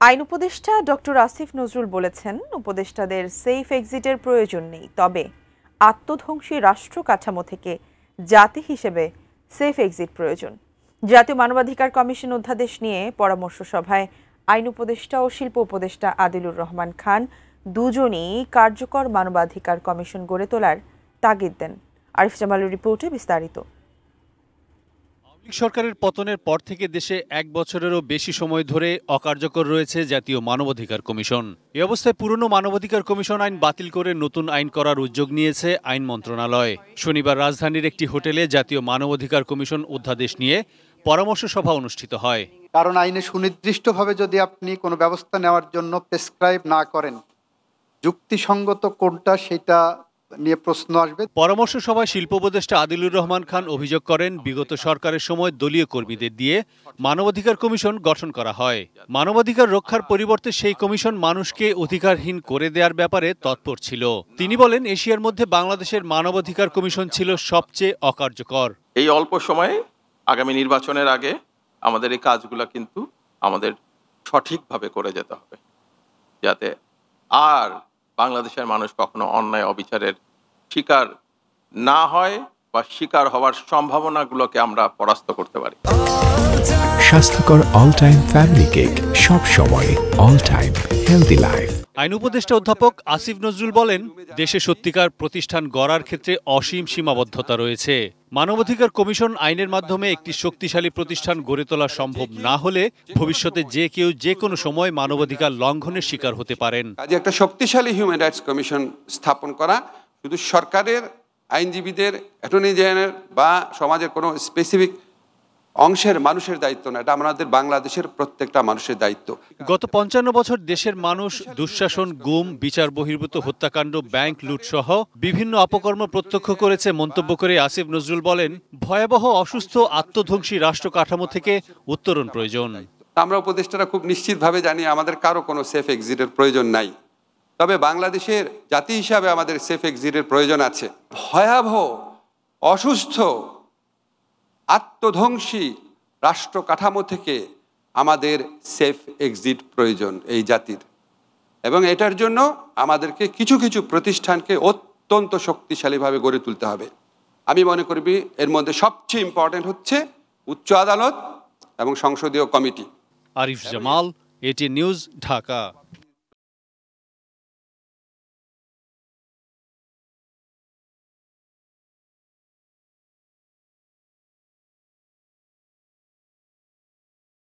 আইন উপদেষ্টা ডক্টর আসিফ নজরুল বলেছেন, উপদেষ্টাদের সেফ এক্সিটের প্রয়োজন নেই, তবে আত্মধ্বংসী রাষ্ট্র কাঠামো থেকে জাতি হিসেবে সেফ এক্সিট প্রয়োজন। জাতীয় মানবাধিকার কমিশন অধ্যাদেশ নিয়ে পরামর্শ সভায় আইন উপদেষ্টা ও শিল্প উপদেষ্টা আদিলুর রহমান খান দুজনই কার্যকর মানবাধিকার কমিশন গড়ে তোলার তাগিদ দেন। আরিফ জামালের রিপোর্টে বিস্তারিত। সরকারের পতনের পর থেকে দেশে এক বছরেরও বেশি সময় ধরে অকার্যকর রয়েছে জাতীয় মানবাধিকার কমিশন। এ অবস্থায় পুরনো মানবাধিকার কমিশন আইন বাতিল করে নতুন আইন করার উদ্যোগ নিয়েছে আইন মন্ত্রণালয়। শনিবার রাজধানীর একটি হোটেলে জাতীয় মানবাধিকার কমিশন অধ্যাদেশ নিয়ে পরামর্শ সভা অনুষ্ঠিত হয়। কারণ আইনে সুনির্দিষ্টভাবে যদি আপনি কোনো ব্যবস্থা নেওয়ার জন্য প্রেসক্রাইব না করেন, যুক্তিসঙ্গত কোনটা সেটা নিয়ে প্রশ্ন আসবে। পরামর্শ সভায় শিল্প উপদেষ্টা আদিলুর রহমান খান অভিযোগ করেন, বিগত সরকারের সময় দলীয় কর্মীদের দিয়ে মানবাধিকার কমিশন গঠন করা হয়। মানবাধিকার রক্ষার পরিবর্তে সেই কমিশন মানুষকে অধিকারহীন করে দেওয়ার ব্যাপারে তৎপর ছিল। তিনি বলেন, এশিয়ার মধ্যে বাংলাদেশের মানবাধিকার কমিশন ছিল সবচেয়ে অকার্যকর। এই অল্প সময়ে আগামী নির্বাচনের আগে আমাদের এই কাজগুলো কিন্তু আমাদের সঠিকভাবে করে যেতে হবে, যাতে আর বাংলাদেশের মানুষ কখনো অন্যায় অবিচারের শিকার না হয় বা শিকার হওয়ার সম্ভাবনাগুলোকে আমরা পরাস্ত করতে পারি। স্বাস্থ্যকর অল টাইম ফ্যামিলি কেক, সব সময় অল টাইম হেলদি লাইফ। আইন উপদেষ্টা অধ্যাপক আসিফ নজরুল বলেন, দেশে সত্যিকার প্রতিষ্ঠান গড়ার ক্ষেত্রে অসীম সীমাবদ্ধতা রয়েছে। মানবাধিকার কমিশন আইনের মাধ্যমে একটি শক্তিশালী প্রতিষ্ঠান গড়ে তোলা সম্ভব না হলে ভবিষ্যতে যে কেউ যে কোনো সময় মানবাধিকার লঙ্ঘনের শিকার হতে পারেন। কাজে একটা শক্তিশালী হিউম্যান রাইটস কমিশন স্থাপন করা শুধু সরকারের, আইনজীবীদের, অ্যাটর্নি জেনারেল বা সমাজের কোনো স্পেসিফিক অংশের মানুষের দায়িত্ব না, এটা আমাদের বাংলাদেশের প্রত্যেকটা মানুষের দায়িত্ব। গত ৫৫ বছর দেশের মানুষ দুঃশাসন, গুম, বিচার বহির্ভূত হত্যাকাণ্ড, ব্যাংক লুট সহ বিভিন্ন অপকর্ম প্রত্যক্ষ করেছে মন্তব্য করে আসিফ নজরুল বলেন, ভয়াবহ অসুস্থ আত্মধ্বংসী রাষ্ট্র কাঠামো থেকে উত্তরণ প্রয়োজন। আমরা উপদেষ্টারা খুব নিশ্চিতভাবে জানি আমাদের কারো কোনো সেফ এক্সিটের প্রয়োজন নাই, তবে বাংলাদেশের জাতি হিসাবে আমাদের সেফ এক্সিটের প্রয়োজন আছে। ভয়াবহ অসুস্থ আত্মধ্বংসী রাষ্ট্র কাঠামো থেকে আমাদের সেফ এক্সিট প্রয়োজন এই জাতির, এবং এটার জন্য আমাদেরকে কিছু কিছু প্রতিষ্ঠানকে অত্যন্ত শক্তিশালীভাবে গড়ে তুলতে হবে। আমি মনে করি এর মধ্যে সবচেয়ে ইম্পর্টেন্ট হচ্ছে উচ্চ আদালত এবং সংসদীয় committee. Arif Jamal, ATN news, Dhaka.